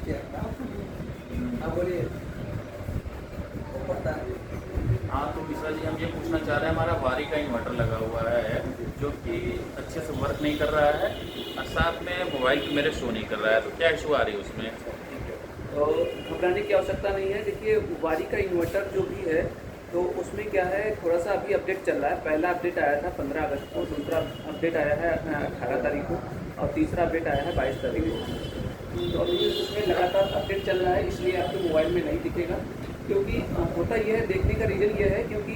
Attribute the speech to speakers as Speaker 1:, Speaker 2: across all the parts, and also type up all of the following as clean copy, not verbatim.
Speaker 1: हाँ बोलिए।
Speaker 2: हाँ तो मिश्रा जी हम ये पूछना चाह रहे हैं, हमारा वारी का इन्वर्टर लगा हुआ है जो कि अच्छे से वर्क नहीं कर रहा है और साथ में मोबाइल पे मेरे शो नहीं कर रहा है, तो क्या इशू आ रही है उसमें?
Speaker 1: तो घबराने की आवश्यकता नहीं है। देखिए वारी का इन्वर्टर जो भी है तो उसमें क्या है, थोड़ा सा अभी अपडेट चल रहा है। पहला अपडेट आया था 15 अगस्त को, दूसरा अपडेट आया है 18 तारीख को और तीसरा अपडेट आया है 22 तारीख को। तो अभी उसमें लगातार अपडेट चल रहा है, इसलिए आपके मोबाइल में नहीं दिखेगा। क्योंकि होता यह है, देखने का रीज़न ये है क्योंकि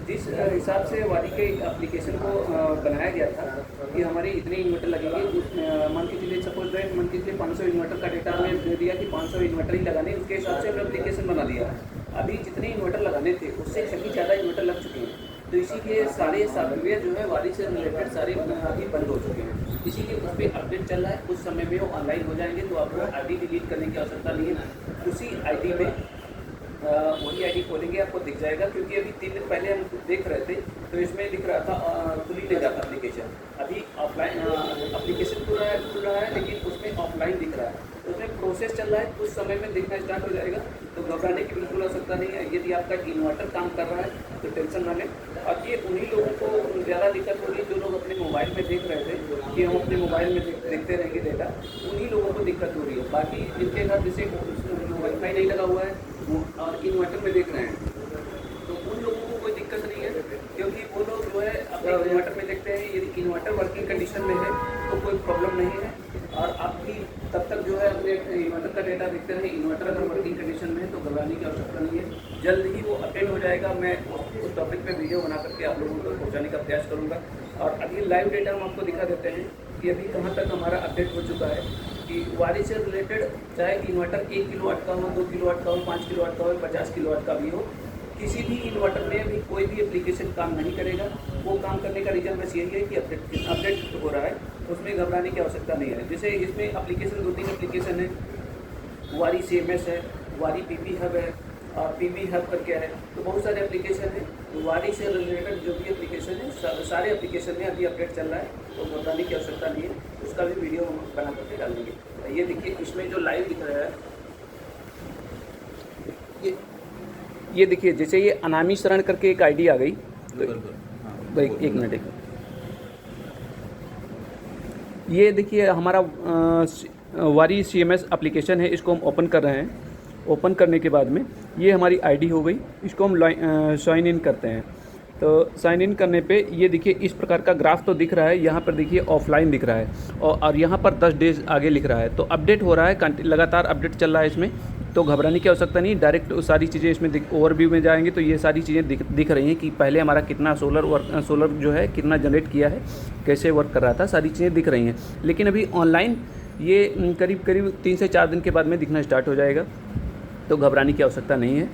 Speaker 1: जिस हिसाब से वारी के एप्लीकेशन को बनाया गया था कि हमारे इतने इन्वर्टर लगेंगे, मान के चलिए सपोज दैट मान के चलिए 500 इन्वर्टर का डेटा हमें दे दिया कि 500 इन्वर्टर ही लगाने, उसके हिसाब से हमने एप्लीकेशन बना दिया। अभी जितने इन्वर्टर लगाने थे उससे कहीं ज़्यादा इन्वर्टर लग चुके हैं, तो इसीलिए सारे सॉफ्टवेयर जो है वारी से रिलेटेड सारे अभी बंद हो चुके हैं। इसीलिए उस पर अपडेट चल रहा है, कुछ समय में वो ऑनलाइन हो जाएंगे, तो आपको आईडी डिलीट करने की आवश्यकता नहीं है। उसी आईडी में वही आईडी खोलेंगे आपको दिख जाएगा। क्योंकि अभी 3 दिन पहले हम देख रहे थे तो इसमें दिख रहा था खुल ही नहीं रहा था एप्लीकेशन। अभी ऑफलाइन एप्लीकेशन खुल रहा है लेकिन उसमें ऑफलाइन दिख रहा है, तो उसमें प्रोसेस चल रहा है, कुछ समय में दिखना स्टार्ट हो जाएगा। तो घबराने की बिल्कुल आवश्यकता नहीं है। यदि आपका इन्वर्टर काम कर रहा है तो टेंशन ना लें। अब ये उन्हीं लोगों को ज़्यादा दिक्कत हो रही है जो लोग अपने मोबाइल में देख रहे थे कि हम अपने मोबाइल में देखते रहेंगे डेटा, उन्हीं लोगों को दिक्कत हो रही है। बाकी जिनके घर जैसे वाईफाई नहीं लगा हुआ है और इन्वर्टर में देख रहे हैं तो उन लोगों को कोई दिक्कत नहीं है, क्योंकि वो लोग जो है अपने इन्वर्टर में देखते हैं। यदि इन्वर्टर वर्किंग कंडीशन में है तो कोई प्रॉब्लम नहीं है, और आप भी तब तक जो है अपने इन्वर्टर का डेटा देखते रहें। इन्वर्टर अगर वर्किंग कंडीशन में है तो घबराने की आवश्यकता नहीं है, जल्द ही वो अपडेट हो जाएगा। मैं उस टॉपिक पे वीडियो बना करके आप लोगों को पहुँचाने का प्रयास करूँगा। और अभी लाइव डेटा हम आपको दिखा देते हैं कि अभी कहाँ तक हमारा अपडेट हो चुका है। कि वारी से रिलेटेड चाहे इन्वर्टर 1 किलोवाट का हो, 2 किलोवाट का हो, 5 किलोवाट का हो, 50 किलोवाट का भी हो, किसी भी इन्वर्टर में भी कोई भी एप्लीकेशन काम नहीं करेगा। वो काम करने का रीज़न बस यही है कि अपडेट हो रहा है, उसमें घबराने की आवश्यकता नहीं है। जैसे इसमें एप्लीकेशन 2-3 एप्लीकेशन है, वारी CMS है, वारी PP हब है और PB हब करके है, तो बहुत सारे एप्लीकेशन है। तो वारी से रिलेटेड जो भी एप्लीकेशन है सारे एप्लीकेशन में अभी अपडेट चल रहा है, तो घबराने की आवश्यकता नहीं है। उसका भी वीडियो हम बना करके डाल देंगे। ये देखिए इसमें जो लाइव दिख रहा है, ये देखिए जैसे ये अनामी शरण करके एक आईडी आ गई, तो एक मिनट ये देखिए हमारा वारी CMS एप्लीकेशन है, इसको हम ओपन कर रहे हैं। ओपन करने के बाद में ये हमारी आईडी हो गई, इसको हम साइन इन करते हैं। तो साइन इन करने पे ये देखिए इस प्रकार का ग्राफ तो दिख रहा है। यहाँ पर देखिए ऑफलाइन दिख रहा है और यहाँ पर 10 डेज आगे लिख रहा है, तो अपडेट हो रहा है, लगातार अपडेट चल रहा है इसमें। तो घबराने की आवश्यकता नहीं, डायरेक्ट सारी चीज़ें इसमें ओवरव्यू में जाएंगे तो ये सारी चीज़ें दिख रही हैं कि पहले हमारा कितना सोलर जो है कितना जनरेट किया है, कैसे वर्क कर रहा था, सारी चीज़ें दिख रही हैं। लेकिन अभी ऑनलाइन ये करीब 3 से 4 दिन के बाद में दिखना स्टार्ट हो जाएगा, तो घबराने की आवश्यकता नहीं है।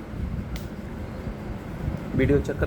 Speaker 1: वीडियो चेक कर